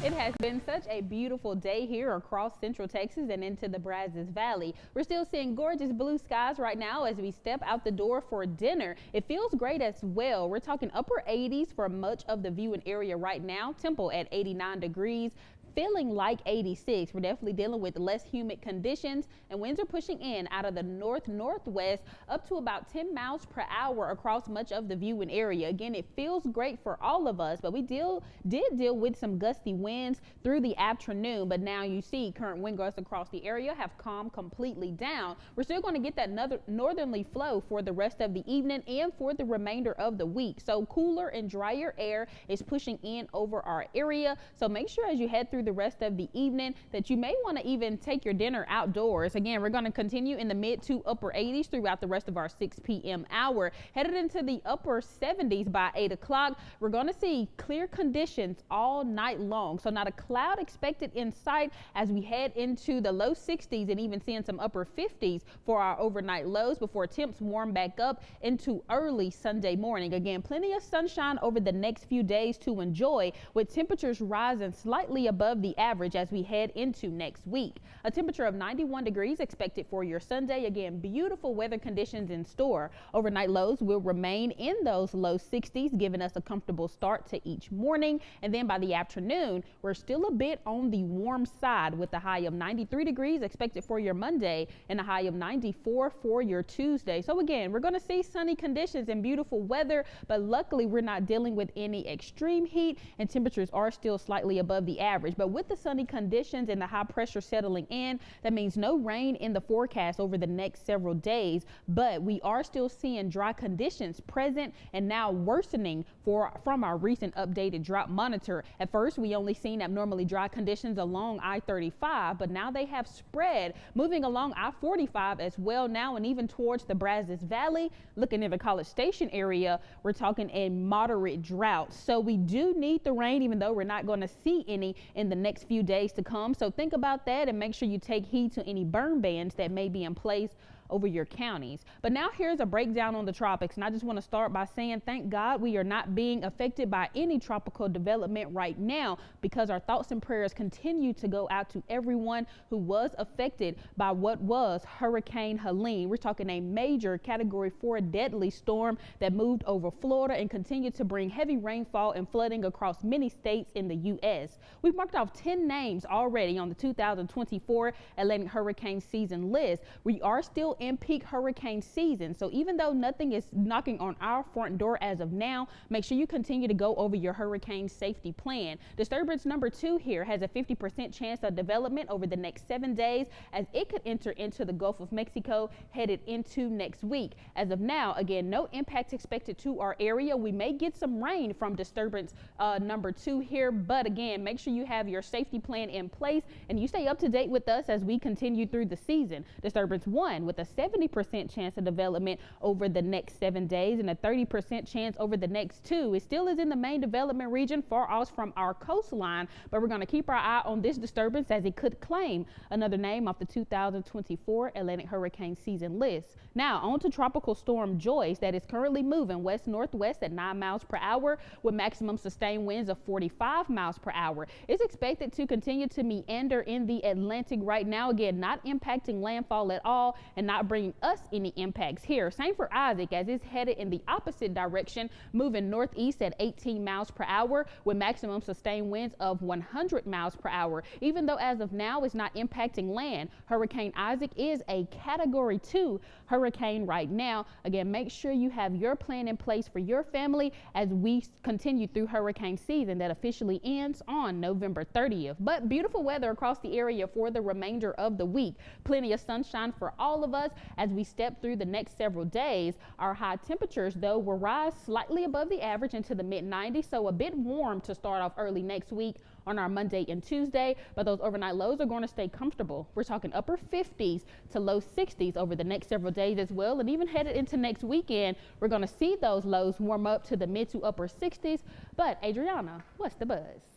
It has been such a beautiful day here across Central Texas and into the Brazos Valley. We're still seeing gorgeous blue skies right now as we step out the door for dinner. It feels great as well. We're talking upper 80s for much of the viewing area right now. Temple at 89 degrees. Feeling like 86. We're definitely dealing with less humid conditions, and winds are pushing in out of the northwest up to about 10 miles per hour across much of the viewing area. Again, it feels great for all of us, but we did deal with some gusty winds through the afternoon. But now you see current wind gusts across the area have calmed completely down. We're still going to get that northerly flow for the rest of the evening and for the remainder of the week. So cooler and drier air is pushing in over our area. So make sure as you head through the rest of the evening that you may want to even take your dinner outdoors. Again, we're going to continue in the mid to upper 80s throughout the rest of our 6 p.m. hour. Headed into the upper 70s by 8 o'clock. We're going to see clear conditions all night long. So not a cloud expected in sight as we head into the low 60s and even seeing some upper 50s for our overnight lows before temps warm back up into early Sunday morning. Again, plenty of sunshine over the next few days to enjoy, with temperatures rising slightly above the average as we head into next week. A temperature of 91 degrees expected for your Sunday. Again, beautiful weather conditions in store. Overnight lows will remain in those low 60s, giving us a comfortable start to each morning. And then by the afternoon, we're still a bit on the warm side with a high of 93 degrees expected for your Monday and a high of 94 for your Tuesday. So again, we're going to see sunny conditions and beautiful weather, but luckily we're not dealing with any extreme heat and temperatures are still slightly above the average. But with the sunny conditions and the high pressure settling in, that means no rain in the forecast over the next several days. But we are still seeing dry conditions present and now worsening from our recent updated drought monitor. At first, we only seen abnormally dry conditions along I-35, but now they have spread, moving along I-45 as well now, and even towards the Brazos Valley. Looking in the College Station area, we're talking a moderate drought. So we do need the rain, even though we're not going to see any in the next few days to come. So think about that and make sure you take heed to any burn bans that may be in place over your counties. But now here's a breakdown on the tropics, and I just want to start by saying thank God we are not being affected by any tropical development right now, because our thoughts and prayers continue to go out to everyone who was affected by what was Hurricane Helene. We're talking a major Category 4 deadly storm that moved over Florida and continued to bring heavy rainfall and flooding across many states in the U.S. We've marked off 10 names already on the 2024 Atlantic hurricane season list. We are still in peak hurricane season, so even though nothing is knocking on our front door as of now, make sure you continue to go over your hurricane safety plan. Disturbance number 2 here has a 50% chance of development over the next 7 days, as it could enter into the Gulf of Mexico headed into next week. As of now, again, no impact expected to our area. We may get some rain from disturbance number 2 here, but again, make sure you have your safety plan in place and you stay up to date with us as we continue through the season. Disturbance 1 with a 70% chance of development over the next 7 days and a 30% chance over the next 2. It still is in the main development region far off from our coastline, but we're going to keep our eye on this disturbance as it could claim another name off the 2024 Atlantic hurricane season list. Now on to Tropical Storm Joyce, that is currently moving west-northwest at 9 miles per hour with maximum sustained winds of 45 miles per hour. It's expected to continue to meander in the Atlantic right now, again not impacting landfall at all and not bringing us any impacts here. Same for Isaac, as it's headed in the opposite direction, moving northeast at 18 miles per hour with maximum sustained winds of 100 miles per hour. Even though as of now it's not impacting land, Hurricane Isaac is a Category 2 hurricane right now. Again, make sure you have your plan in place for your family as we continue through hurricane season that officially ends on November 30th. But beautiful weather across the area for the remainder of the week. Plenty of sunshine for all of us as we step through the next several days. Our high temperatures, though, will rise slightly above the average into the mid-90s, so a bit warm to start off early next week on our Monday and Tuesday, but those overnight lows are going to stay comfortable. We're talking upper 50s to low 60s over the next several days as well, and even headed into next weekend, we're going to see those lows warm up to the mid to upper 60s. But Adriana, what's the buzz?